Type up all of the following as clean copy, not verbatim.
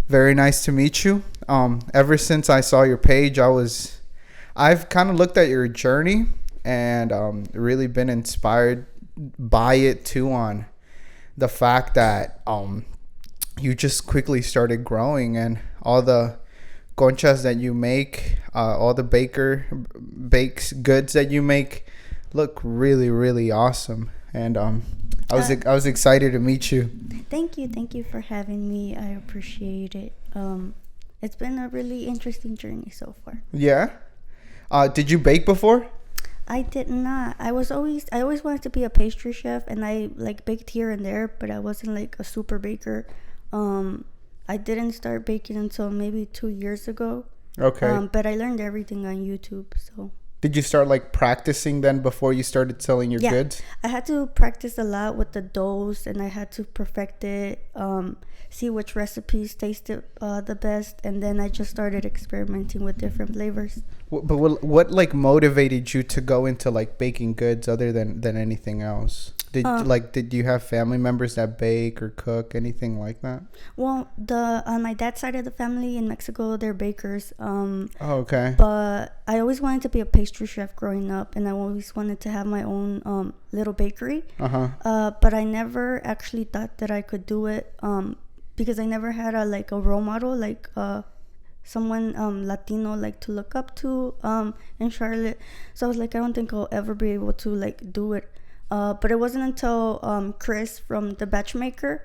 Very nice to meet you. Ever since I saw your page, I've kind of looked at your journey and really been inspired by it too, on the fact that you just quickly started growing, and all the conchas that you make, all the bakes goods that you make look really, really awesome. And I was excited to meet you. Thank you for having me. I appreciate it. It's been a really interesting journey so far. Yeah. Did you bake before? I did not. I always wanted to be a pastry chef, and I like baked here and there, but I wasn't like a super baker. I didn't start baking until maybe 2 years ago. Okay. But I learned everything on YouTube. So Did you start like practicing then before you started selling your goods? I had to practice a lot with the doughs, and I had to perfect it, see which recipes tasted the best, and then I just started experimenting with different flavors. But what like motivated you to go into like baking goods other than anything else? Did you have family members that bake or cook, anything like that? Well, on my dad's side of the family in Mexico, they're bakers. Oh, okay. But I always wanted to be a pastry chef growing up, and I always wanted to have my own little bakery. But I never actually thought that I could do it because I never had a role model, like someone Latino like to look up to in Charlotte. So I was like, I don't think I'll ever be able to like do it. But it wasn't until Chris from the Batchmaker,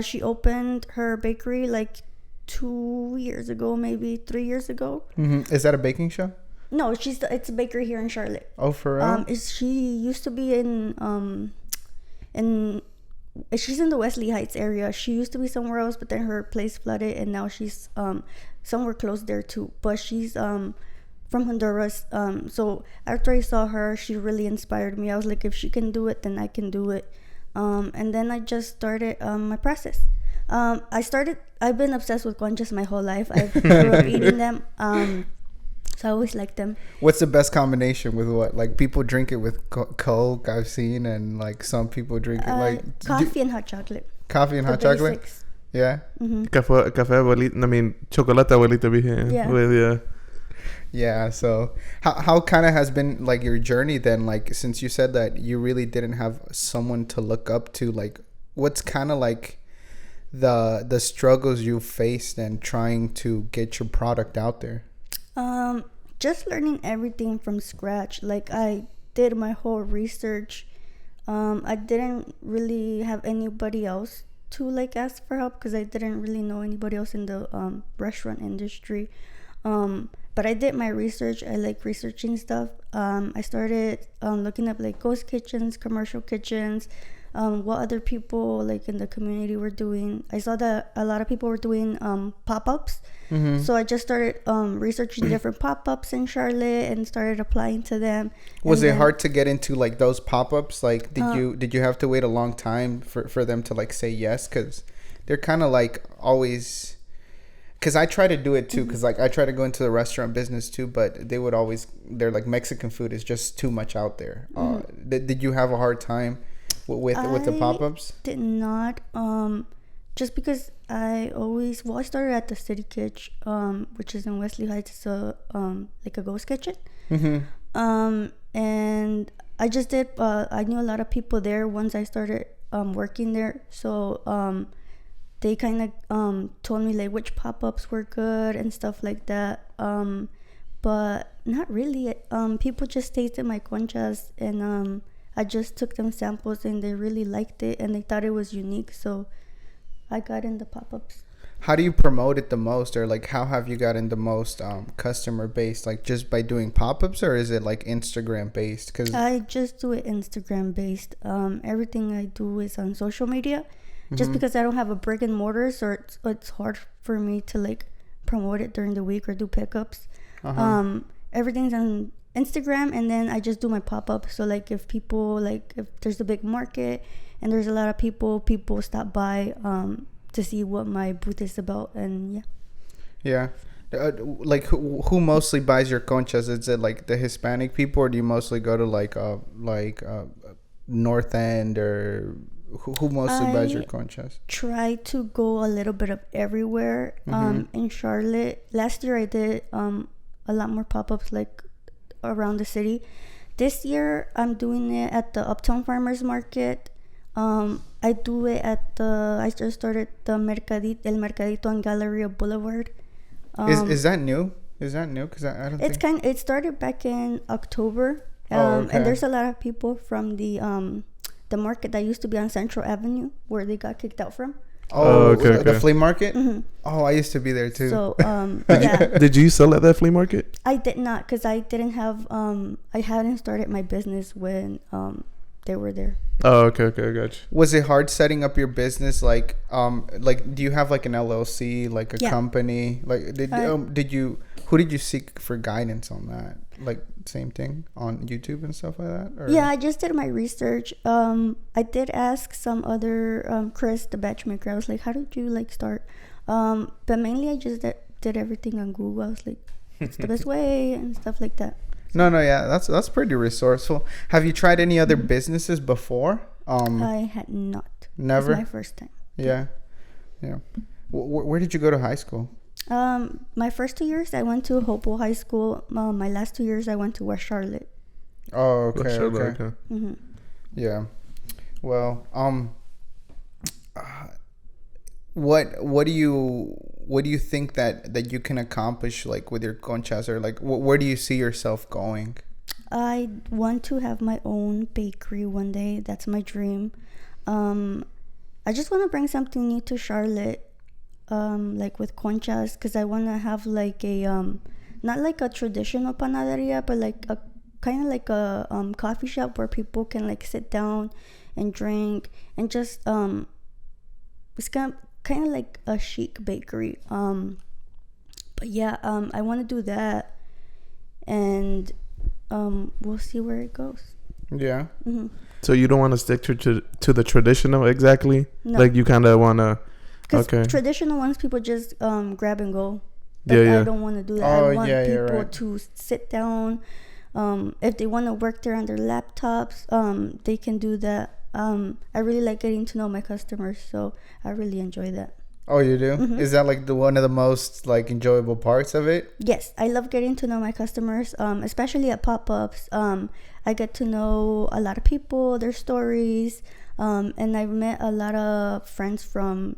she opened her bakery like 2 years ago, maybe 3 years ago. Mm-hmm. Is that a baking shop? No, it's a bakery here in Charlotte. Oh, for real? She used to be in she's in the Wesley Heights area. She used to be somewhere else, but then her place flooded, and now she's somewhere close there too. But she's from Honduras. So after I saw her, she really inspired me. I was like, if she can do it, then I can do it. And then I just started my process. I've been obsessed with conchas my whole life. I grew up eating them. So I always liked them. What's the best combination with what? Like, people drink it with Coke, I've seen, and like some people drink it like coffee and hot chocolate. Coffee and hot chocolate? Yeah. Mm-hmm. Café abuelita. I mean, chocolate abuelita. Yeah. Yeah, so how kind of has been like your journey then, like since you said that you really didn't have someone to look up to, like what's kind of like the struggles you faced and trying to get your product out there? Just learning everything from scratch. Like I did my whole research. I didn't really have anybody else to like ask for help because I didn't really know anybody else in the restaurant industry. But I did my research. I like researching stuff. I started looking up like ghost kitchens, commercial kitchens, what other people like in the community were doing. I saw that a lot of people were doing pop-ups. Mm-hmm. So I just started researching different pop-ups in Charlotte and started applying to them. Was it hard to get into like those pop-ups? Like did you have to wait a long time for them to like say yes? Because they're kind of like always... Because I try to do it too, because like I try to go into the restaurant business too, but they're like, Mexican food is just too much out there. Did you have a hard time with the pop-ups? Did not, just because I started at the City Kitchen, which is in Wesley Heights. It's a like a ghost kitchen. Mm-hmm. And I just did, I knew a lot of people there once I started working there, so they kind of told me like which pop-ups were good and stuff like that. But not really. People just tasted my conchas, and I just took them samples, and they really liked it, and they thought it was unique. So I got in the pop-ups. How do you promote it the most, or like how have you gotten the most customer base? Like just by doing pop-ups, or is it like Instagram based? Cause I just do it Instagram based. Everything I do is on social media. Just because I don't have a brick and mortar, so it's hard for me to like promote it during the week or do pickups. Everything's on Instagram, and then I just do my pop-up. So like if there's a big market and there's a lot of people stop by to see what my booth is about, and yeah. Like who mostly buys your conchas? Is it like the Hispanic people, or do you mostly go to like North End or who mostly buys your I conchas? try to go a little bit of everywhere. In Charlotte, last year I did a lot more pop-ups like around the city. This year I'm doing it at the Uptown Farmers Market. I do it at I just started the El Mercadito on Galleria Boulevard. Is that new? Is that new? Because I don't It's think... it started back in October. Okay. And there's a lot of people from the market that used to be on Central Avenue where they got kicked out from. Okay, The okay. flea market? Mm-hmm. Oh, I used to be there too. So yeah, Did you sell at that flea market? I did not because I didn't have I hadn't started my business when they were there. Oh, okay, okay, I got you. Was it hard setting up your business? Like do you have like an LLC, like a company? Like who did you seek for guidance on that? Like same thing on YouTube and stuff like that? Or? Yeah, I just did my research. I did ask some other Chris, the batch maker. I was like, how did you like start? But mainly I just did everything on Google. I was like, what's the best way and stuff like that. No, yeah, that's pretty resourceful. Have you tried any other businesses before? I had not. Never. It's my first time. Yeah. Where did you go to high school? My first 2 years I went to Hopewell High School. My last 2 years I went to West Charlotte. Oh, okay, West Charlotte, okay. Mm-hmm. Yeah. Well, what do you think that you can accomplish like with your conchas, or like where do you see yourself going? I want to have my own bakery one day. That's my dream. I just want to bring something new to Charlotte, like with conchas, because I want to have like a not like a traditional panaderia, but like a kind of like a coffee shop where people can like sit down and drink and just it's kind of like a chic bakery. But yeah, I want to do that, and we'll see where it goes. Yeah. Mm-hmm. So you don't want to stick to the traditional exactly? No. Like you kind of want to... Because Okay. traditional ones, people just grab and go. But Yeah. I don't want to do that. Oh, I want yeah, people right. to sit down. If they want to work there on their laptops, they can do that. I really like getting to know my customers, so I really enjoy that. Oh, you do? Mm-hmm. Is that like one of the most like enjoyable parts of it? Yes, I love getting to know my customers, especially at pop-ups. I get to know a lot of people, their stories, and I've met a lot of friends from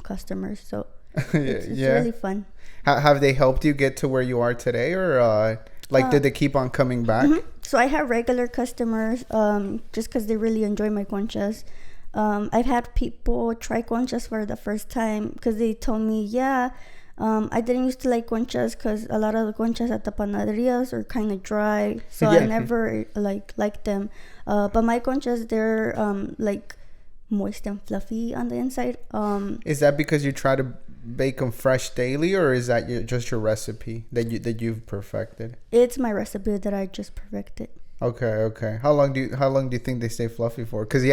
customers, so it's really fun. Have they helped you get to where you are today, or did they keep on coming back? Mm-hmm. So I have regular customers, just because they really enjoy my conchas. I've had people try conchas for the first time because they told me, I didn't used to like conchas because a lot of the conchas at the panaderias are kind of dry, so I never liked them. But my conchas, they're like moist and fluffy on the inside. Is that because you try to bake them fresh daily, or is that just your recipe that you've perfected? It's my recipe that I just perfected. Okay. How long do you think they stay fluffy for? Because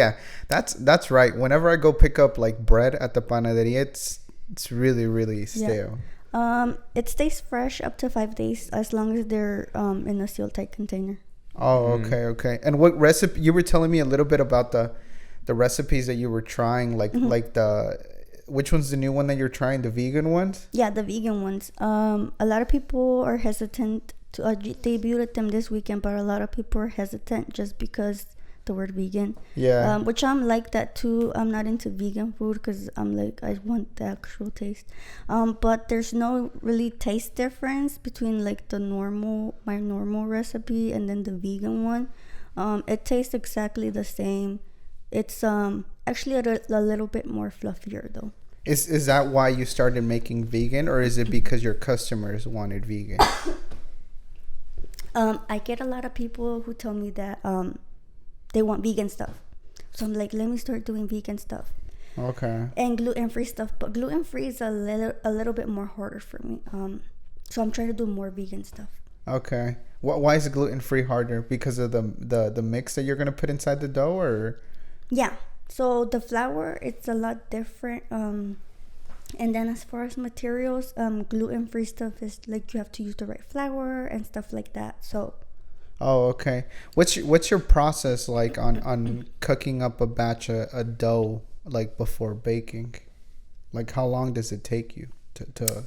that's right. Whenever I go pick up like bread at the panaderia, it's really, really stale. It stays fresh up to 5 days as long as they're in a sealed tight container. Oh, okay. And what recipe you were telling me a little bit about the recipes that you were trying, like which one's the new one that you're trying? The vegan ones? Yeah, the vegan ones. A lot of people are hesitant to debuted them this weekend, but a lot of people are hesitant just because the word vegan. Yeah. Which I'm like that too. I'm not into vegan food because I'm like, I want the actual taste. But there's no really taste difference between like my normal recipe and then the vegan one. It tastes exactly the same. It's actually a little bit more fluffier though. Is that why you started making vegan, or is it because your customers wanted vegan? I get a lot of people who tell me that they want vegan stuff. So I'm like, let me start doing vegan stuff. Okay. And gluten-free stuff. But gluten-free is a little bit more harder for me. So I'm trying to do more vegan stuff. Okay. Why is gluten-free harder? Because of the mix that you're going to put inside the dough, or? Yeah. So the flour, it's a lot different. And then as far as materials, gluten-free stuff is like you have to use the right flour and stuff like that. So Oh, okay. What's your process like on cooking up a batch of a dough like before baking? Like how long does it take you to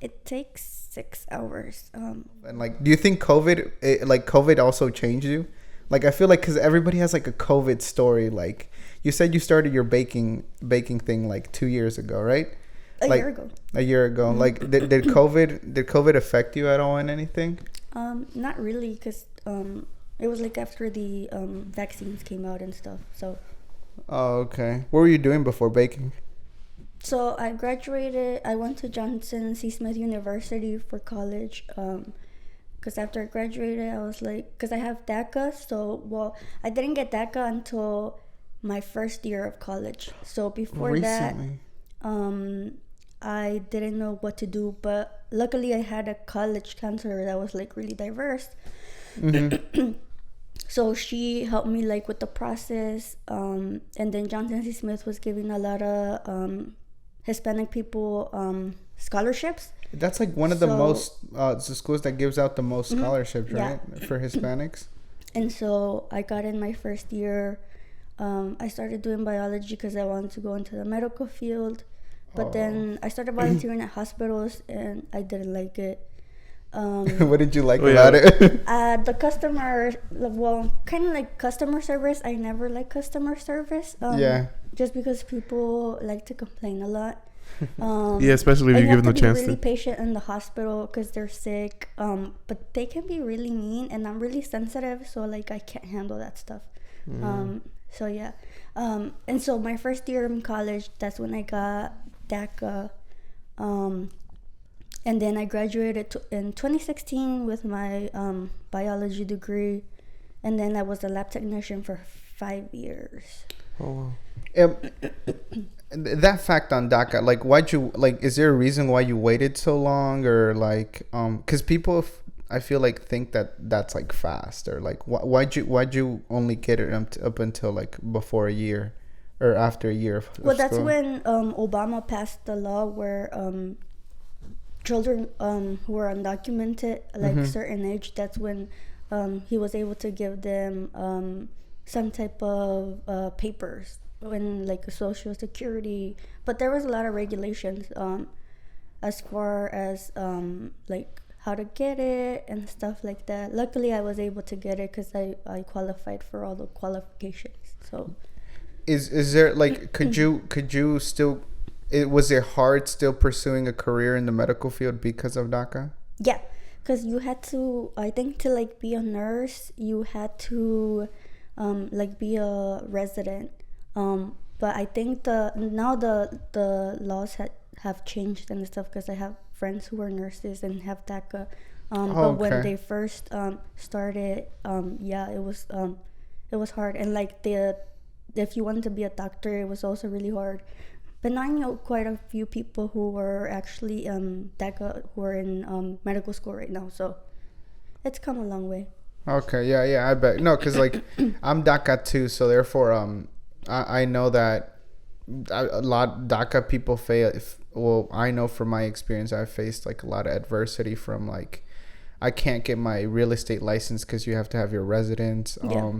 It takes 6 hours. and like do you think COVID also changed you? Like I feel like cuz everybody has like a COVID story. Like you said you started your baking thing like 2 years ago, right? A Like year ago. a year ago. Mm-hmm. Like did COVID affect you at all in anything? Not really, because it was like after the vaccines came out and stuff. So Oh, okay. What were you doing before baking? So I graduated. I went to Johnson C. Smith University for college. Because after I graduated, I was like, because I have DACA. So, well, I didn't get DACA until my first year of college. So before Recently. that, I didn't know what to do. But luckily, I had a college counselor that was like really diverse. Mm-hmm. So she helped me like with the process. And then Johnson C. Smith was giving a lot of Hispanic people scholarships. That's like one of the most it's the schools that gives out the most scholarships, right? Yeah. For Hispanics. And so I got in my first year. I started doing biology because I wanted to go into the medical field. But then I started volunteering at hospitals and I didn't like it. What did you like about it? The customer, well, kind of like customer service. I never like customer service. Yeah. Just because people like to complain a lot. Yeah, especially if you give them the chance to. Really to. patient in the hospital because they're sick. But they can be really mean, and I'm really sensitive, so like I can't handle that stuff. So yeah. And so my first year in college, that's when I got DACA. And then I graduated in 2016 with my biology degree, and then I was a lab technician for 5 years. Oh wow. That fact on DACA, like, why'd you like? Is there a reason why you waited so long, or like, because people, I feel like think that that's like fast, or like, why'd you only get it up until like before a year, or after a year? Well, that's when Obama passed the law where children who are undocumented, like certain age, that's when he was able to give them some type of papers. In like a social security, but there was a lot of regulations as far as like how to get it and stuff like that. Luckily I was able to get it because I qualified for all the qualifications. So is there like could you still was it hard still pursuing a career in the medical field because of DACA? Yeah, because you had to, I think, to like be a nurse you had to like be a resident. But I think the laws have changed and stuff because I have friends who are nurses and have DACA. But when they first started, yeah, it was hard. And like if you wanted to be a doctor, it was also really hard. But now I know quite a few people who are actually DACA who are in medical school right now. So it's come a long way. Okay, yeah, I bet. No, because like I'm DACA too, so therefore I know that a lot DACA people face. Well, I know from my experience, I've faced like a lot of adversity from like I can't get my real estate license because you have to have your residence. Yeah.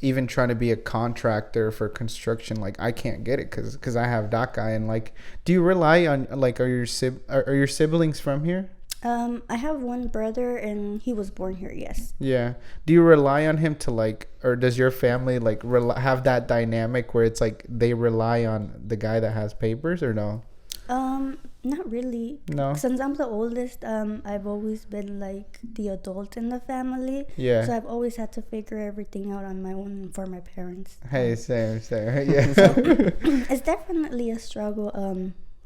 Even trying to be a contractor for construction, like I can't get it because I have DACA. And like, do you rely on like are your siblings from here? I have one brother and he was born here. Yes. Yeah. Do you rely on him to like, or does your family like have that dynamic where it's like they rely on the guy that has papers, or no? Not really. No. Since I'm the oldest, I've always been like the adult in the family. Yeah. So I've always had to figure everything out on my own for my parents. Hey, same. Yeah. So it's definitely a struggle.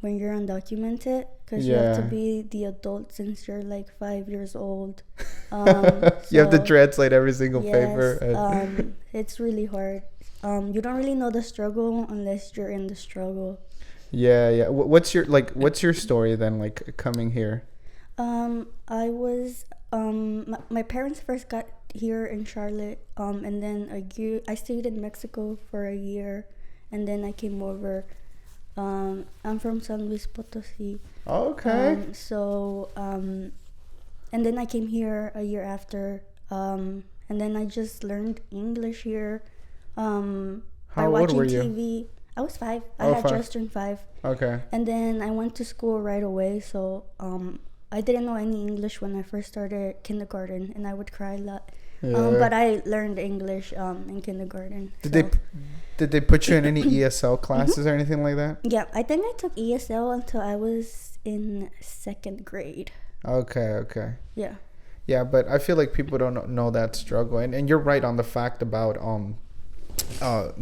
When you're undocumented, because you have to be the adult since you're like 5 years old. You have to translate every single paper. It's really hard. You don't really know the struggle unless you're in the struggle. Yeah. What's your story then, like coming here? I was my parents first got here in Charlotte, and then I stayed in Mexico for a year, and then I came over. I'm from San Luis Potosí. Okay. And then I came here a year after, and and then I just learned English here. By How old watching were you? TV. I was 5. I Oh, had 5. just turned 5. Okay. And then I went to school right away. So I didn't know any English when I first started kindergarten, and I would cry a lot. Yeah. But I learned English in kindergarten. Did they put you in any ESL classes or anything like that? Yeah, I think I took ESL until I was in 2nd grade. Okay. Yeah. Yeah, but I feel like people don't know that struggle, and you're right on the fact about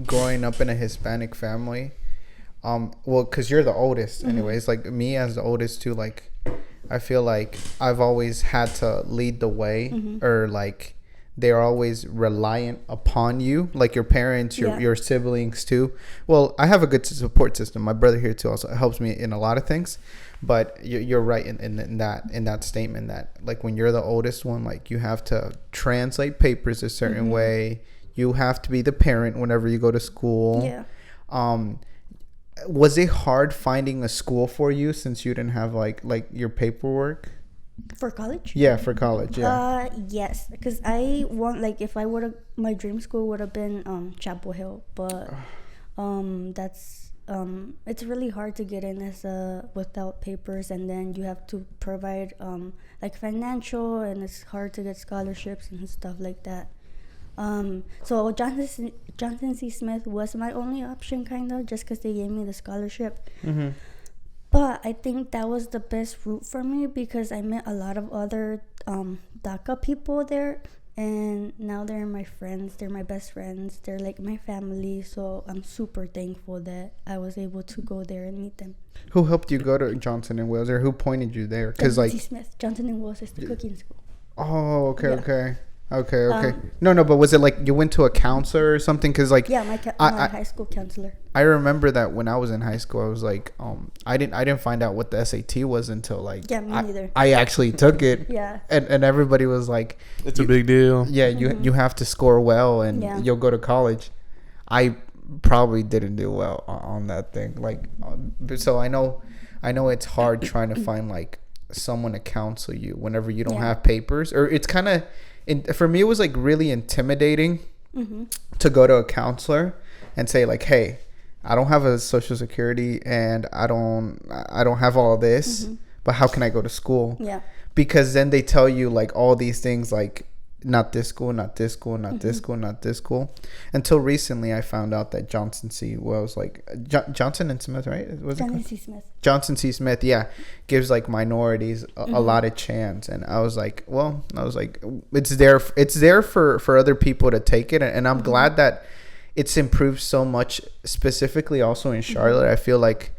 growing up in a Hispanic family. Well, because you're the oldest, anyways. Like me as the oldest too. Like, I feel like I've always had to lead the way, or like they're always reliant upon you, like your parents, your siblings too. Well, I have a good support system. My brother here too also helps me in a lot of things. But you're right in that statement that like when you're the oldest one, like you have to translate papers a certain way. You have to be the parent whenever you go to school. Yeah. Was it hard finding a school for you since you didn't have like your paperwork? For college? Yeah, for college. Yeah. Yes, because I want, like, if I would have, my dream school would have been Chapel Hill, but that's it's really hard to get in as without papers, and then you have to provide like financial, and it's hard to get scholarships and stuff like that. So Johnson C. Smith was my only option, kind of, just because they gave me the scholarship. But I think that was the best route for me because I met a lot of other DACA people there, and now they're my friends. They're my best friends. They're like my family. So I'm super thankful that I was able to go there and meet them. Who helped you go to Johnson and Wales, or who pointed you there? Because Johnson C. Smith. Johnson and Wales is the cooking school. Oh, okay. No, but was it like you went to a counselor or something? Because like my high school counselor. I remember that when I was in high school, I was like, I didn't find out what the SAT was until like me neither. I actually took it. Yeah. And everybody was like, it's a big deal. Yeah, you have to score well and you'll go to college. I probably didn't do well on that thing. Like, so I know it's hard trying to find like someone to counsel you whenever you don't have papers, or it's kind of. For me, it was like really intimidating to go to a counselor and say like, "Hey, I don't have a social security and I don't have all of this, but how can I go to school?" Yeah, because then they tell you like all these things like not this school, not this school, not this school, not this school. Until recently, I found out that Johnson C. Wells, like Johnson and Smith, right? Johnson C. Smith. Johnson C. Smith, yeah, gives like minorities a lot of chance, and I was like, it's there for other people to take it, and I'm glad that it's improved so much. Specifically, also in Charlotte, I feel like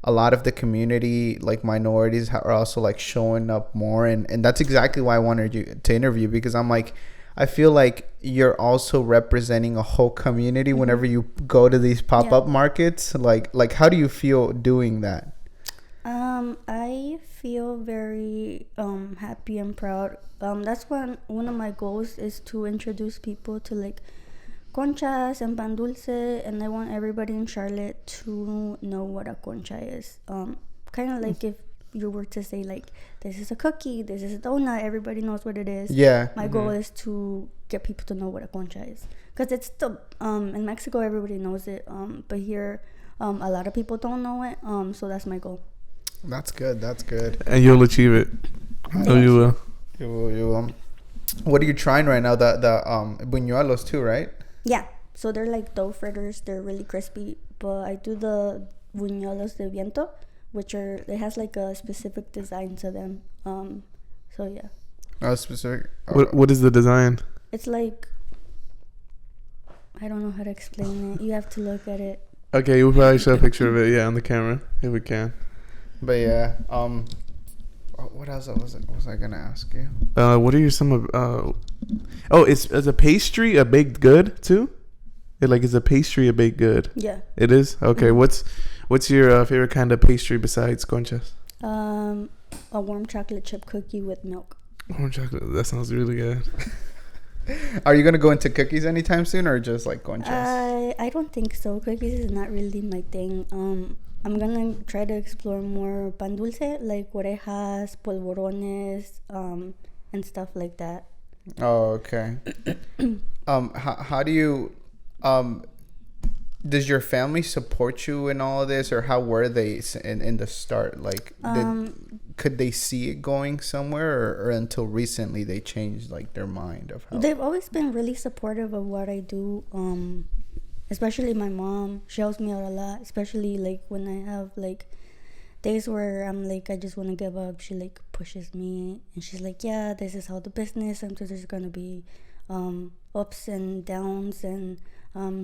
a lot of the community, like minorities, are also like showing up more, and that's exactly why I wanted you to interview, because I'm like, I feel like you're also representing a whole community whenever you go to these pop-up markets. Like how do you feel doing that? I feel very happy and proud. That's one of my goals is to introduce people to like conchas and pan dulce, and I want everybody in Charlotte to know what a concha is. Kind of like if you were to say like, this is a cookie, this is a donut, everybody knows what it is. Yeah. My goal is to get people to know what a concha is, because it's still in Mexico everybody knows it, but here a lot of people don't know it. So that's my goal. That's good. And you'll achieve it. Oh, you will. You will. What are you trying right now? The buñuelos too, right? Yeah, so they're like dough fritters. They're really crispy. But I do the buñuelos de viento, which it has like a specific design to them. So yeah. Oh, specific. What is the design? It's like, I don't know how to explain it. You have to look at it. Okay, we'll probably show a picture of it, on the camera if we can. But yeah, what else was I gonna ask you? What are some of? Is a pastry a baked good too? Is a pastry a baked good? Yeah, it is. Okay, what's your favorite kind of pastry besides conchas? A warm chocolate chip cookie with milk. Warm chocolate. That sounds really good. Are you gonna go into cookies anytime soon, or just like conchas? I don't think so. Cookies is not really my thing. I'm gonna try to explore more pan dulce, like orejas, polvorones, and stuff like that. Oh, okay. How do you does your family support you in all of this, or how were they in the start? Like, could they see it going somewhere, or until recently they changed like their mind of how? They've always been really supportive of what I do. Especially my mom, she helps me out a lot. Especially like when I have like days where I'm like, I just want to give up. She like pushes me, and she's like, yeah, this is how the business. Sometimes there's gonna be ups and downs, and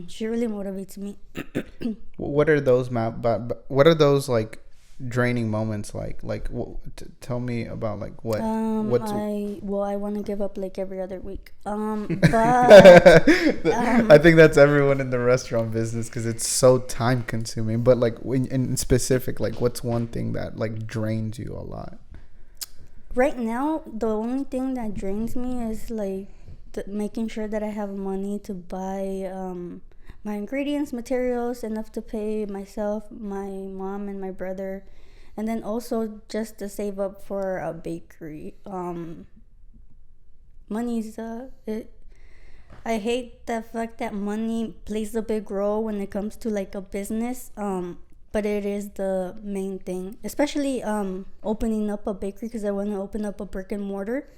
she really motivates me. What are those what are those like draining moments like tell me about like what I want to give up like every other week, but I think that's everyone in the restaurant business, because it's so time consuming. But like in specific, like what's one thing that like drains you a lot right now? The only thing that drains me is like making sure that I have money to buy my ingredients, materials, enough to pay myself, my mom, and my brother, and then also just to save up for a bakery. Money's I hate the fact that money plays a big role when it comes to like a business, but it is the main thing, especially opening up a bakery, because I want to open up a brick and mortar.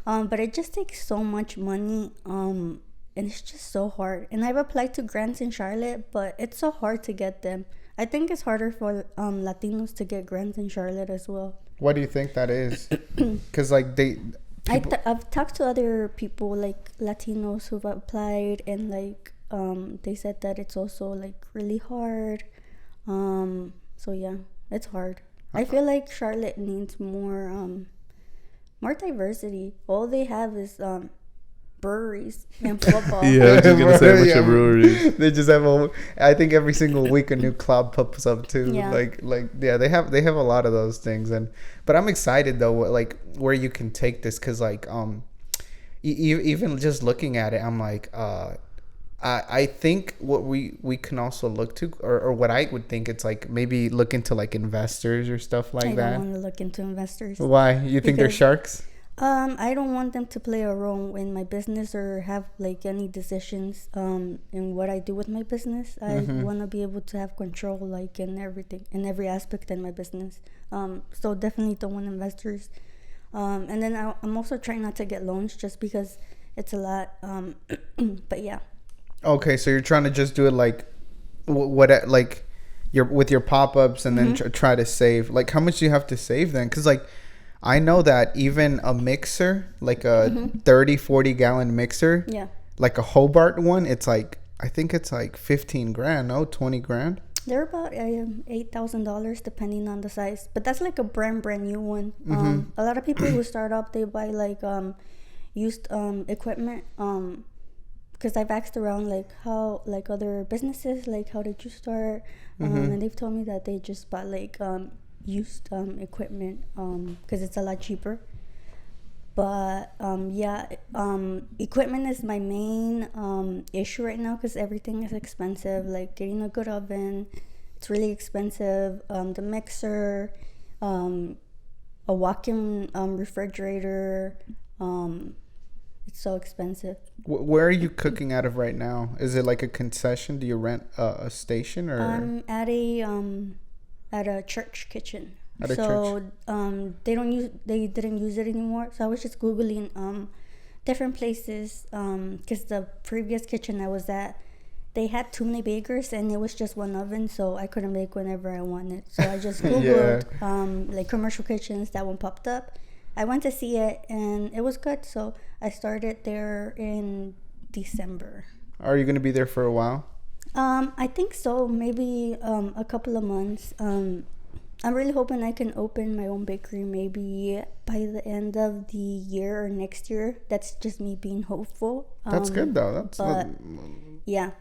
But it just takes so much money, and it's just so hard. And I've applied to grants in Charlotte, but it's so hard to get them. I think it's harder for Latinos to get grants in Charlotte as well. What do you think that is? Because like I've talked to other people, like Latinos who've applied, and like they said that it's also like really hard. So yeah, it's hard. I feel like Charlotte needs more diversity. All they have is breweries and football. Yeah, I was just gonna say a bunch of breweries. They just have I think every single week a new club pops up too. Yeah. Like yeah, they have a lot of those things. But I'm excited though, like where you can take this, because like even just looking at it, I'm like I think what we can also look to, or what I would think, it's like maybe look into like investors or stuff like that. I don't want to look into investors. Why? You think they're sharks? I don't want them to play a role in my business or have like any decisions in what I do with my business. I want to be able to have control like in everything, in every aspect in my business. So definitely don't want investors. And then I'm also trying not to get loans, just because it's a lot. But yeah. Okay, so you're trying to just do it like what like you're with your pop-ups, and then try to save. Like, how much do you have to save then? Because like I know that even a mixer, like a 30-40 gallon mixer, yeah, like a Hobart one, it's like, I think it's like 15 grand, no, 20 grand. They're about $8,000 depending on the size, but that's like a brand new one. A lot of people who start up, they buy like used equipment, because I've asked around like how, like other businesses, like how did you start, and they've told me that they just bought like used equipment, because it's a lot cheaper. But equipment is my main issue right now, because everything is expensive. Like getting a good oven, it's really expensive. The mixer, a walk-in refrigerator, it's so expensive. Where are you cooking out of right now? Is it like a concession? Do you rent a station, or? I'm at a church kitchen. At a church. They didn't use it anymore. So I was just Googling different places, because the previous kitchen I was at, they had too many bakers and it was just one oven, so I couldn't make whenever I wanted. So I just Googled like commercial kitchens. That one popped up. I went to see it and it was good, so I started there in December. Are you going to be there for a while? I think so. Maybe a couple of months. I'm really hoping I can open my own bakery maybe by the end of the year or next year. That's just me being hopeful. That's good though. Yeah.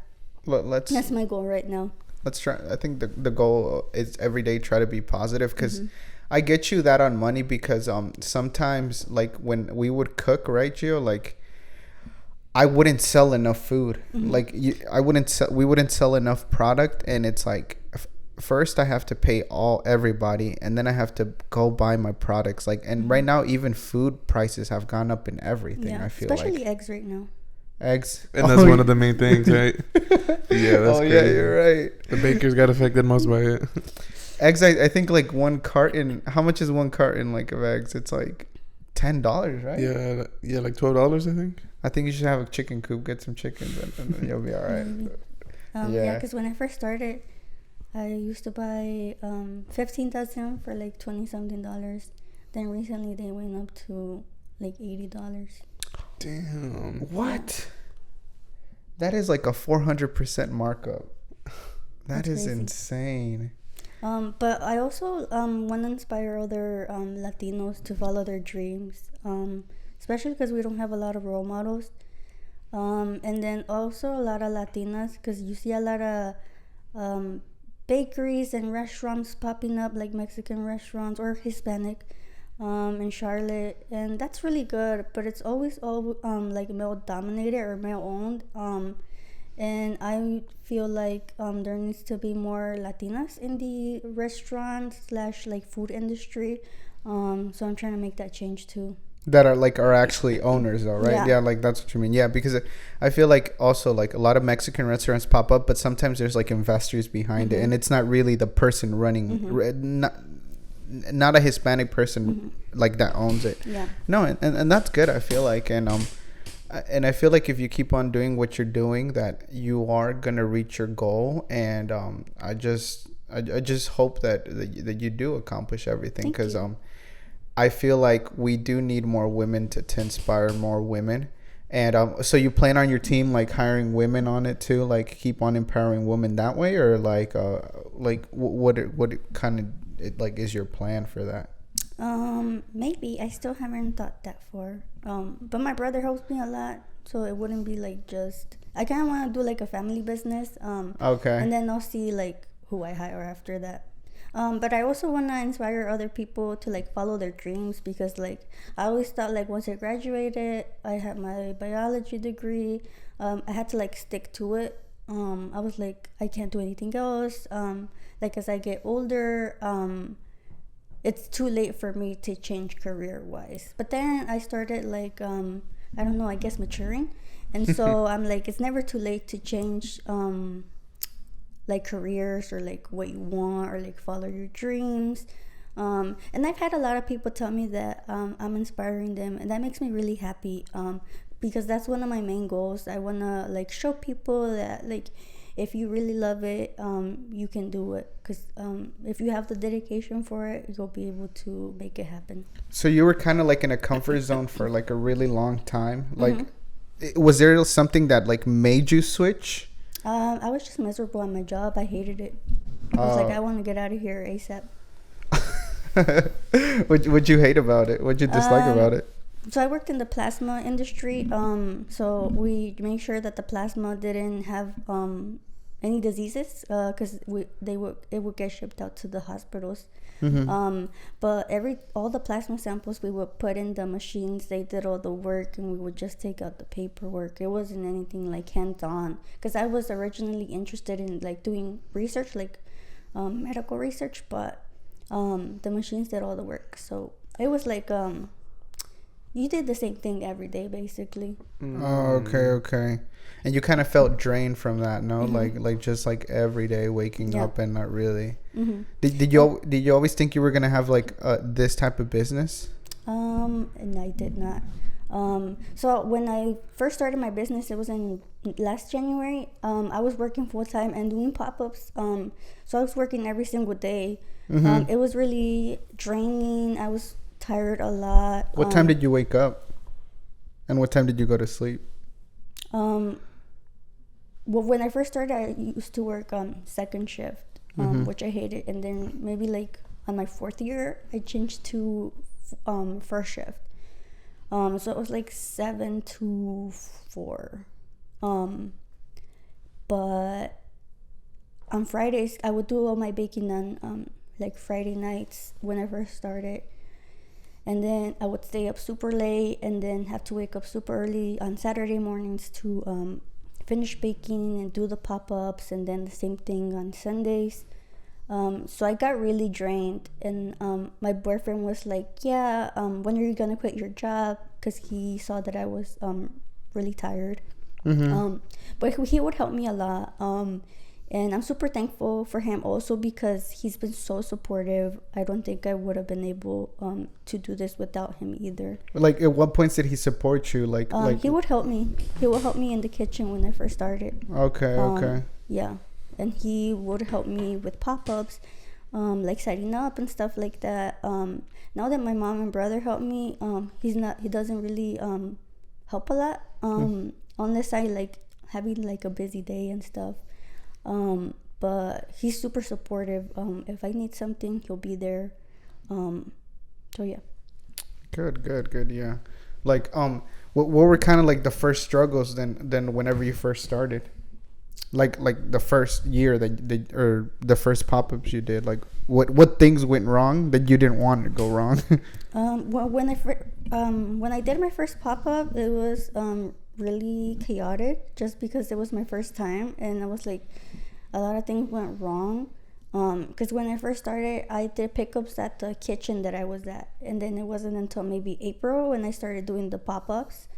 That's my goal right now. Let's try. I think the goal is every day try to be positive, because I get you that on money, because sometimes like when we would cook, right, Gio, like I wouldn't sell enough food. Like we wouldn't sell enough product, and it's like first I have to pay everybody, and then I have to go buy my products. Like, and right now even food prices have gone up in everything. Yeah, I feel especially like eggs right now. Eggs, and that's one of the main things, right? Yeah, that's crazy. Yeah, you're right. The bakers got affected most by it. Eggs, I think like one carton. How much is one carton like of eggs? It's like $10, right? Yeah, like $12, I think. I think you should have a chicken coop, get some chickens, and then you'll be all right. Yeah, because when I first started, I used to buy 15 dozen for like $20-something. Then recently they went up to like $80. Damn. What? That is like a 400% markup. That's crazy. Insane. But I also want to inspire other Latinos to follow their dreams, especially because we don't have a lot of role models. And then also a lot of Latinas, because you see a lot of bakeries and restaurants popping up, like Mexican restaurants or Hispanic, in Charlotte, and that's really good. But it's always all like male dominated or male owned. And I feel like there needs to be more Latinas in the restaurant / like food industry. So I'm trying to make that change too. That are actually owners though, right? Yeah, like that's what you mean. Yeah, because I feel like also like a lot of Mexican restaurants pop up, but sometimes there's like investors behind it, and it's not really the person running, not a Hispanic person like that owns it. Yeah. No, and that's good. I feel like, and I feel like if you keep on doing what you're doing, that you are gonna reach your goal. And I just hope that you do accomplish everything, because I feel like we do need more women to inspire more women. And so you plan on your team like hiring women on it too, like keep on empowering women that way, or like what kind of like is your plan for that? Maybe. I still haven't thought that far. But my brother helps me a lot, so it wouldn't be like just, I kind of want to do like a family business. Okay. And then I'll see like who I hire after that. But I also want to inspire other people to like follow their dreams, because like I always thought like once I graduated, I had my biology degree, I had to like stick to it. I was like, I can't do anything else. Like as I get older, it's too late for me to change career wise. But then I started like, I don't know, I guess maturing. And so I'm like, it's never too late to change like careers, or like what you want, or like follow your dreams. And I've had a lot of people tell me that I'm inspiring them, and that makes me really happy, because that's one of my main goals. I want to like show people that like if you really love it, you can do it, because if you have the dedication for it, you'll be able to make it happen. So you were kind of like in a comfort zone for like a really long time. Like was there something that like made you switch? I was just miserable at my job. I hated it. I was like, I want to get out of here ASAP. What'd you hate about it? What'd you dislike about it? So I worked in the plasma industry. So we made sure that the plasma didn't have any diseases, because it would get shipped out to the hospitals. But all the plasma samples we would put in the machines. They did all the work, and we would just take out the paperwork. It wasn't anything like hands-on, because I was originally interested in like doing research, like medical research, but the machines did all the work. So it was like you did the same thing every day basically. Oh, okay. And you kind of felt drained from that, no? Like just like every day waking up and not really. Did you always think you were gonna have like this type of business? And I did not. So when I first started my business, it was in last January. I was working full time and doing pop-ups. So I was working every single day. It was really draining. I was tired a lot. What time did you wake up? And what time did you go to sleep? Well, when I first started, I used to work second shift, which I hated. And then maybe like on my 4th year, I changed to first shift. So it was like 7 to 4. But on Fridays, I would do all my baking on like Friday nights when I first started. And then I would stay up super late, and then have to wake up super early on Saturday mornings to finish baking and do the pop-ups, and then the same thing on Sundays. So I got really drained, and my boyfriend was like, yeah, when are you gonna quit your job? Because he saw that I was really tired. But he would help me a lot, and I'm super thankful for him also, because he's been so supportive. I don't think I would have been able to do this without him either. Like, at what points did he support you? Like he would help me. He would help me in the kitchen when I first started. Okay. Yeah, and he would help me with pop-ups, like setting up and stuff like that. Now that my mom and brother help me, he doesn't really help a lot, unless I like having like a busy day and stuff. But he's super supportive. If I need something, he'll be there. So yeah. Good. Yeah. Like, what were kind of like the first struggles then whenever you first started? Like the first year or the first pop-ups you did, like what things went wrong that you didn't want to go wrong? Well, when I did my first pop-up, it was really chaotic, just because it was my first time, and I was like, a lot of things went wrong. Because when I first started, I did pickups at the kitchen that I was at, and then it wasn't until maybe April when I started doing the pop-ups.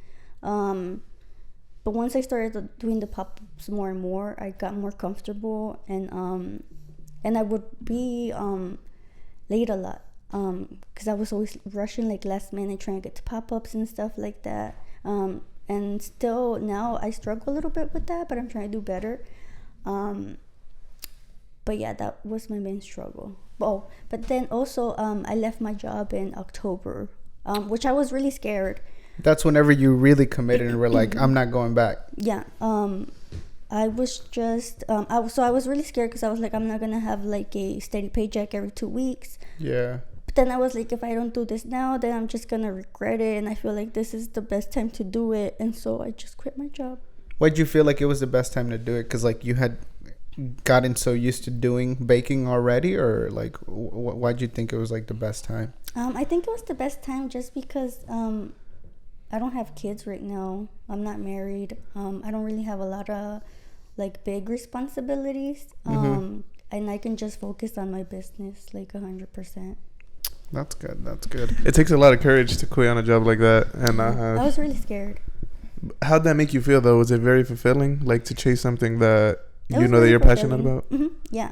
But once I started doing the pop-ups more and more, I got more comfortable, and I would be late a lot, because I was always rushing, like last minute, trying to get to pop-ups and stuff like that. And still now I struggle a little bit with that, but I'm trying to do better. But yeah, that was my main struggle. Oh, but then also I left my job in October, which I was really scared. That's whenever you really committed and were like, I'm not going back. Yeah. I was just I was really scared, because I was like, I'm not gonna have like a steady paycheck every 2 weeks. Yeah. But then I was like, if I don't do this now, then I'm just gonna regret it, and I feel like this is the best time to do it, and so I just quit my job. Why'd you feel like it was the best time to do it? Because like you had gotten so used to doing baking already, or like why'd you think it was like the best time? I think it was the best time just because I don't have kids right now. I'm not married. I don't really have a lot of like big responsibilities. And I can just focus on my business like 100%. That's good. It takes a lot of courage to quit on a job like that, and I was really scared. How'd that make you feel though? Was it very fulfilling, like to chase something that you know that you're passionate about? Yeah.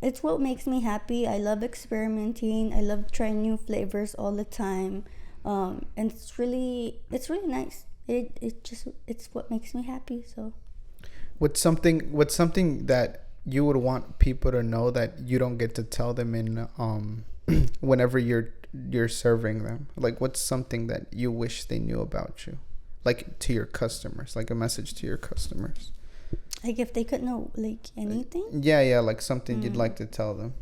It's what makes me happy. I love experimenting. I love trying new flavors all the time. And it's really nice. It's what makes me happy. So What's something that you would want people to know that you don't get to tell them in whenever you're serving them? Like, what's something that you wish they knew about you, like to your customers, like a message to your customers? Like if they could know like anything? Yeah, like something you'd like to tell them,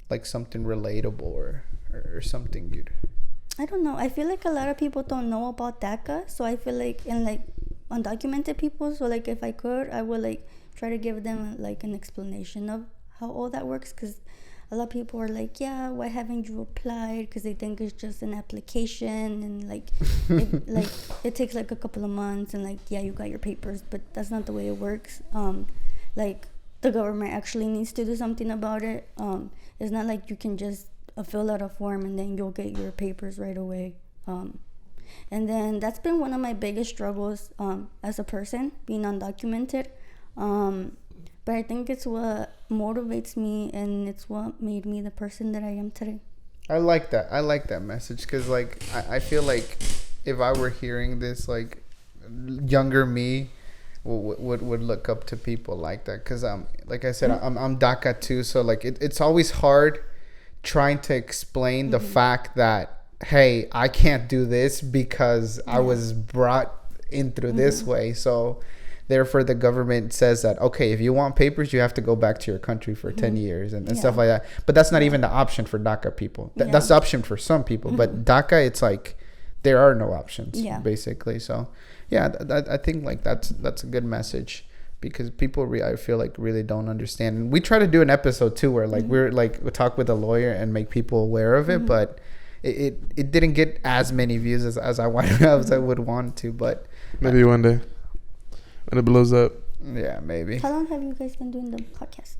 like something relatable or something you'd... I don't know. I feel like a lot of people don't know about DACA, so I feel like, and like undocumented people, so like if I could, I would like try to give them like an explanation of how all that works, because a lot of people are like, yeah, why haven't you applied? Because they think it's just an application, and like it takes like a couple of months, and like, yeah, you got your papers, but that's not the way it works. Like the government actually needs to do something about it. It's not like you can just fill out a form and then you'll get your papers right away. And then that's been one of my biggest struggles as a person, being undocumented. But I think it's what motivates me, and it's what made me the person that I am today. I like that message, because like I feel like if I were hearing this, like younger me would look up to people like that, because like I said, I'm DACA too, so like it's always hard trying to explain the fact that, hey, I can't do this because I was brought in through this way. So therefore the government says that, okay, if you want papers, you have to go back to your country for 10 years and stuff like that. But that's not even the option for DACA people. That's the option for some people. But DACA, it's like there are no options, basically. So yeah, I think like that's a good message, because people I feel like really don't understand. And we try to do an episode too where like we talk with a lawyer and make people aware of it, but it didn't get as many views as I would want to. But maybe one day when it blows up. Yeah, maybe. How long have you guys been doing the podcast?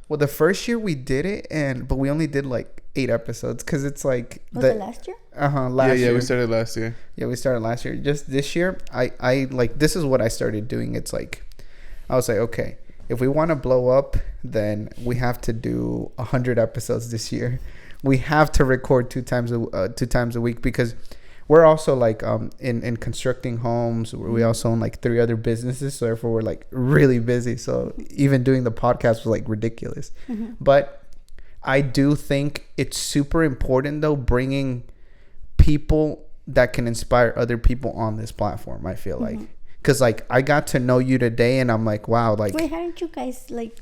Well, the first year we did it, but we only did like 8 episodes because it's like. Was it last year? Last year. Yeah, we started last year. Yeah, we started last year. Just this year, I like, this is what I started doing. It's like, I was like, okay, if we want to blow up, then we have to do 100 episodes this year. We have to record 2 times a week because we're also like in constructing homes. We also own like 3 other businesses, so therefore we're like really busy. So even doing the podcast was like ridiculous. Mm-hmm. But I do think it's super important though, bringing people that can inspire other people on this platform. I feel like, because like I got to know you today, and I'm like, wow, like. Wait, how did you guys like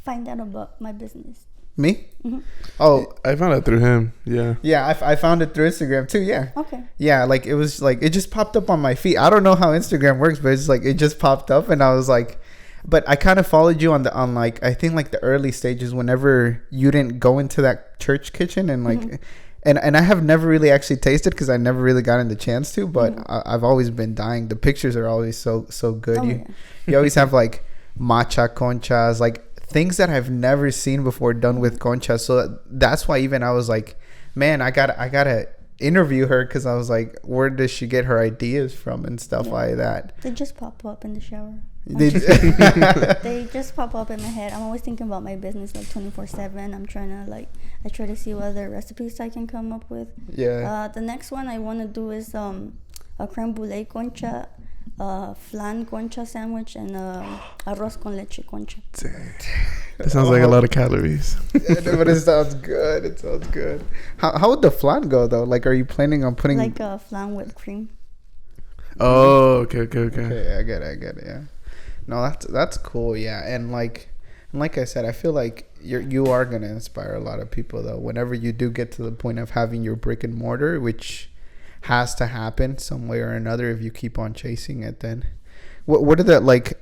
find out about my business? Me? Mm-hmm. Oh, I found it through him. Yeah. Yeah, I found it through Instagram too. Yeah. Okay. Yeah, like it was like it just popped up on my feed. I don't know how Instagram works, but it's like it just popped up, and I was like, but I kind of followed you on like I think like the early stages whenever you didn't go into that church kitchen and like. And I have never really actually tasted because I never really gotten the chance to, but I've always been dying. The pictures are always so good. You always have like matcha conchas, like things that I've never seen before done with concha. So that's why even I was like, man, I gotta interview her, because I was like, where does she get her ideas from and stuff like that? They just pop up in the shower. They just pop up in my head. I'm always thinking about my business like 24/7. I'm trying to I try to see what other recipes I can come up with. Yeah. The next one I want to do is a creme brulee concha, flan concha sandwich, and arroz con leche concha. That sounds like a lot of calories. But it sounds good. It sounds good. How would the flan go though? Like, are you planning on putting like a flan whipped cream? Oh, okay. Okay, I get it. Yeah. No, that's cool. Yeah, and like I said, I feel like you are gonna inspire a lot of people though. Whenever you do get to the point of having your brick and mortar, which has to happen some way or another if you keep on chasing it, then what are the like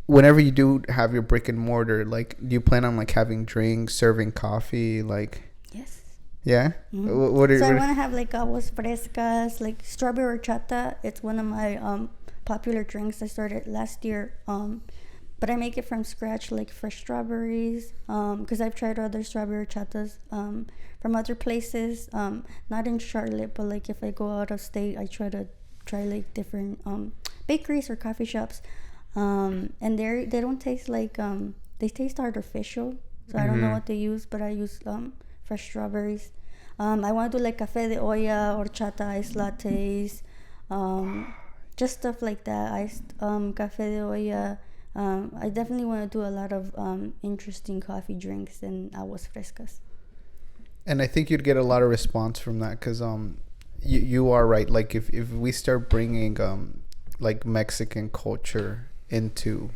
whenever you do have your brick and mortar, like, do you plan on like having drinks, serving coffee, like? Yes. Yeah. Mm-hmm. I want to have like aguas frescas, like strawberry horchata. It's one of my popular drinks I started last year. But I make it from scratch, like fresh strawberries. Because I've tried other strawberry horchatas from other places. Not in Charlotte, but like if I go out of state, I try like different bakeries or coffee shops. And they don't taste like they taste artificial. So I don't know what they use, but I use fresh strawberries. I want to do like cafe de olla, horchata, iced lattes, just stuff like that. Iced cafe de olla. I definitely want to do a lot of interesting coffee drinks and aguas frescas. And I think you'd get a lot of response from that, because you are right. Like if we start bringing like Mexican culture into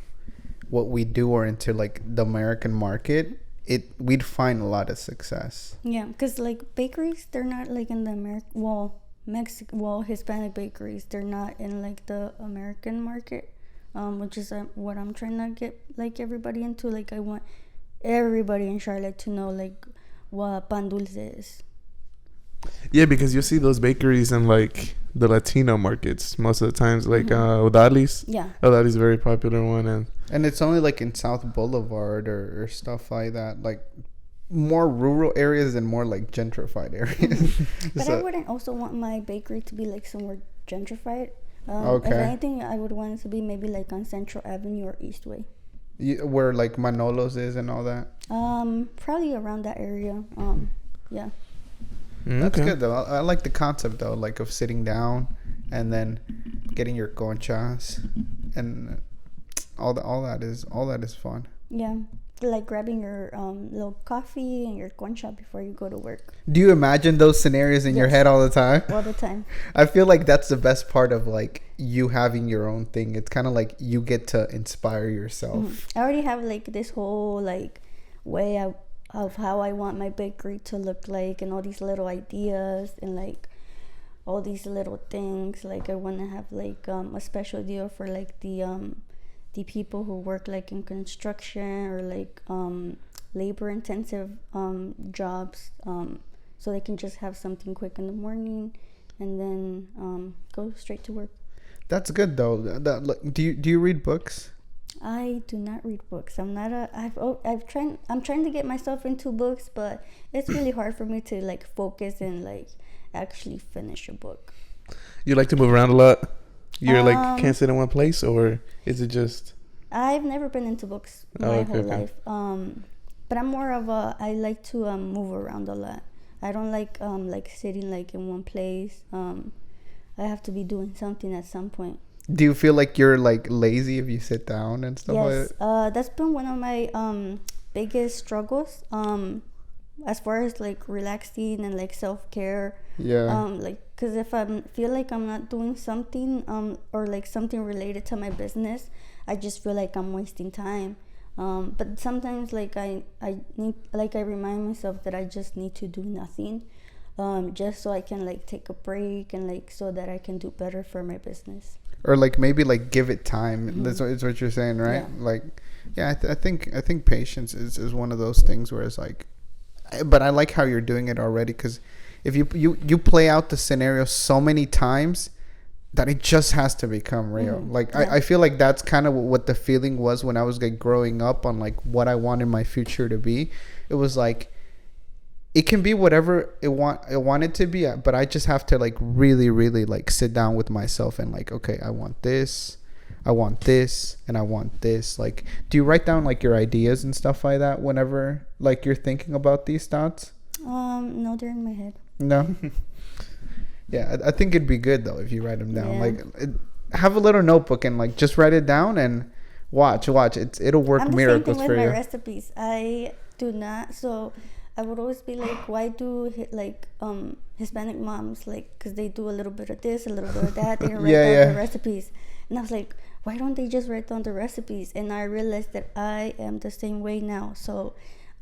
what we do, or into like the American market, we'd find a lot of success. Yeah, because like bakeries, they're not like in the Hispanic bakeries, they're not in like the American market, which is what I'm trying to get like everybody into. Like I want everybody in Charlotte to know like what pan dulce is. Yeah, because you see those bakeries in like the Latino markets most of the times, like Odali's. Yeah, Odali's is a very popular one, and it's only like in South Boulevard or stuff like that, like more rural areas and more like gentrified areas. But I wouldn't also want my bakery to be like somewhere gentrified. Okay. If anything, I would want it to be maybe like on Central Avenue or Eastway. Where like Manolo's is and all that. Probably around that area. Yeah. That's good though. I like the concept though, like of sitting down and then getting your conchas, and all that is fun. Yeah, like grabbing your little coffee and your concha before you go to work. Do you imagine those scenarios in your head all the time? All the time. I feel like that's the best part of like you having your own thing. It's kind of like you get to inspire yourself. I already have like this whole like way of how I want my bakery to look like, and all these little ideas and like all these little things. Like I want to have like a special deal for like the people who work like in construction or like labor intensive jobs. So so they can just have something quick in the morning and then go straight to work. That's good though. Do you read books? I do not read books. I'm trying to get myself into books, but it's really hard for me to like focus and like actually finish a book. You like to move around a lot? You're like can't sit in one place, or is it just? I've never been into books my whole life. But I'm more of I like to move around a lot. I don't like sitting like in one place. I have to be doing something at some point. Do you feel like you're like lazy if you sit down and stuff like that? Yes, that's been one of my biggest struggles. As far as like relaxing and like self-care. Yeah. Like, cause if I feel like I'm not doing something or like something related to my business, I just feel like I'm wasting time. But sometimes like I remind myself that I just need to do nothing, just so I can like take a break and like so that I can do better for my business. Or like maybe like give it time. Mm-hmm. That's what you're saying, right? Yeah. Like, yeah, I think patience is one of those things where it's like, but I like how you're doing it already, because if you play out the scenario so many times that it just has to become real. Mm-hmm. Like I feel like that's kind of what the feeling was when I was like growing up on like what I wanted my future to be. It was like it can be whatever it wanted to be, but I just have to like really, really like sit down with myself and like, okay, I want this, and I want this. Like, do you write down like your ideas and stuff like that whenever like you're thinking about these thoughts? No, they're in my head. No. Yeah, I think it'd be good though if you write them down. Yeah. Like, have a little notebook and like just write it down and watch. It'll work miracles for you. My recipes, I do not. So I would always be like, why do like Hispanic moms, like, because they do a little bit of this, a little bit of that, they don't write down the recipes. And I was like, why don't they just write down the recipes? And I realized that I am the same way now. So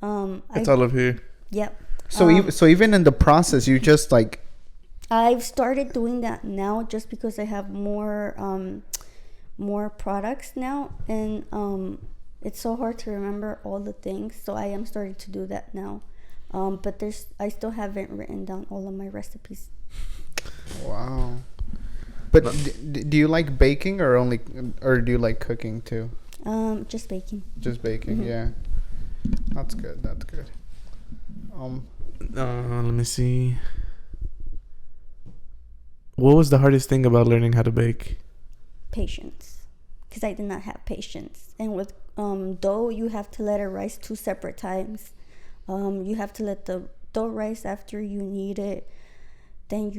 it's all up here. Yep. So even in the process, you just like, I've started doing that now just because I have more products now, and it's so hard to remember all the things. So I am starting to do that now. But I still haven't written down all of my recipes. Wow. But do you like baking or do you like cooking too? Just baking. Just baking, mm-hmm. Yeah. That's good. Let me see. What was the hardest thing about learning how to bake? Patience, because I did not have patience. And with dough, you have to let it rise 2 separate times. You have to let the dough rise after you knead it. Then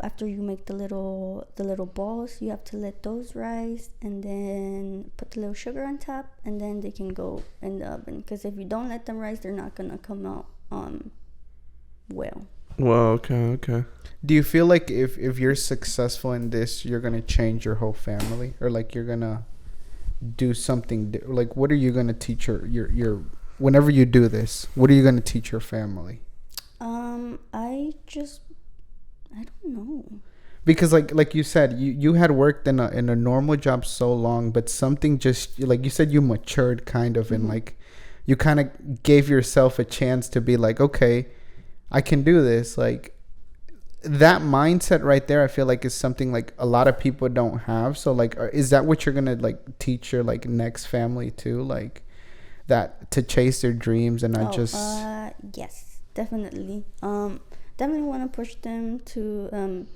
after you make the little balls, you have to let those rise, and then put the little sugar on top, and then they can go in the oven. Because if you don't let them rise, they're not gonna come out well. Well, okay. Do you feel like if you're successful in this, you're gonna change your whole family, or like you're gonna do something like, what are you gonna teach your whenever you do this, what are you gonna teach your family? I don't know. Because like you said, you had worked in a normal job so long, but something just, like you said, you matured kind of, mm-hmm. And like you kind of gave yourself a chance to be like, okay, I can do this. Like, that mindset right there, I feel like is something like a lot of people don't have. So like, is that what you're gonna like teach your like next family too, like that, to chase their dreams and not just? Yes, definitely. Definitely want to push them to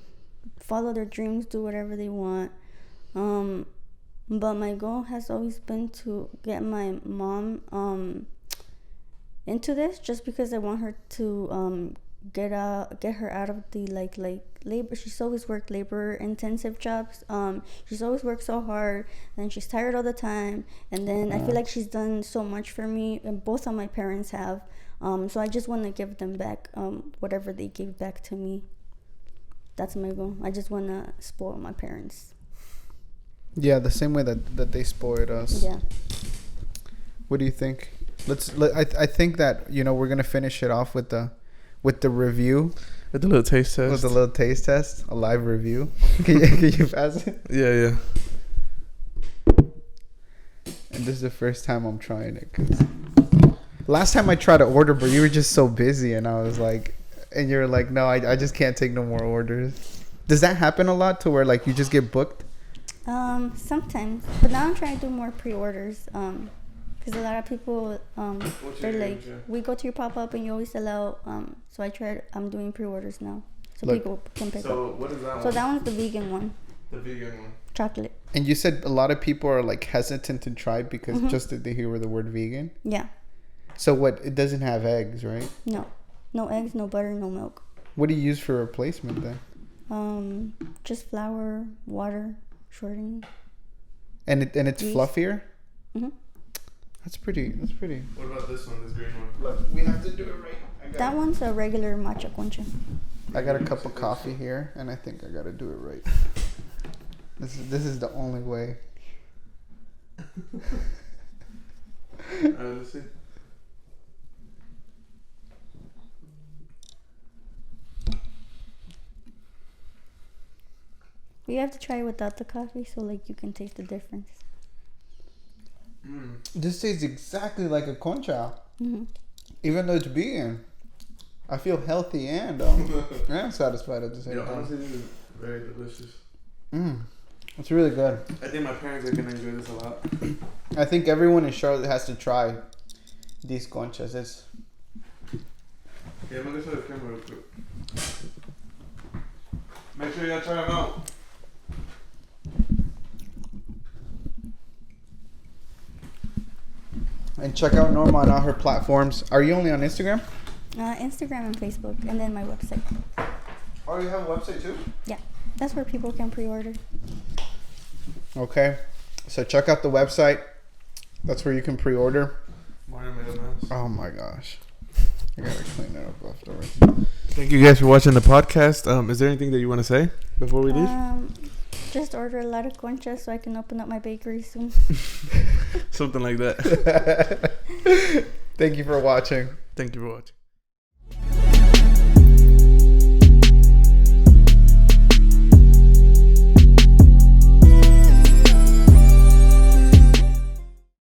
follow their dreams, do whatever they want. But my goal has always been to get my mom into this, just because I want her to get her out of the like labor. She's always worked labor intensive jobs. She's always worked so hard, and she's tired all the time. And then I feel like she's done so much for me, and both of my parents have. So I just want to give them back whatever they gave back to me. That's my goal. I just want to spoil my parents. Yeah, the same way that they spoiled us. Yeah. What do you think? I think that, we're gonna finish it off with the review. With the little taste test. With the little taste test, a live review. Can you pass it? Yeah. And this is the first time I'm trying it. 'Cause last time I tried to order, but you were just so busy, and I was like, and you're like, no, I just can't take no more orders. Does that happen a lot to where like you just get booked? Sometimes, but now I'm trying to do more pre-orders. Because a lot of people, they're like, we go to your pop-up and you always sell out. So I'm doing pre-orders now. So people can pick up. So what is that one? So that one's the vegan one. The vegan one. Chocolate. And you said a lot of people are like hesitant to try because just that they hear the word vegan? Yeah. So what, it doesn't have eggs, right? No. No eggs, no butter, no milk. What do you use for replacement then? Just flour, water, shortening. And it's yeast. Fluffier? Mm-hmm. That's pretty. What about this one, this green one? Look, we have to do it right. That one's a regular matcha concha. I got a cup of coffee here, and I think I got to do it right. This is the only way. Let's see. We have to try it without the coffee, so like you can taste the difference. This tastes exactly like a concha, even though it's vegan. I feel healthy and satisfied at the same time. Honestly, this is very delicious. It's really good. I think my parents are gonna enjoy this a lot. I think everyone in Charlotte has to try these conchas. Yeah, I'm gonna show the camera real quick. Make sure y'all try them out. And check out Norma on all her platforms. Are you only on Instagram? Instagram and Facebook, and then my website. Oh, you have a website too? Yeah, that's where people can pre-order. Okay, so check out the website. That's where you can pre-order. Mario made a mess. Oh my gosh, I gotta clean it up afterwards. Thank you guys for watching the podcast. Is there anything that you want to say before we leave? Just order a lot of conchas so I can open up my bakery soon. Something like that. Thank you for watching. Thank you for watching.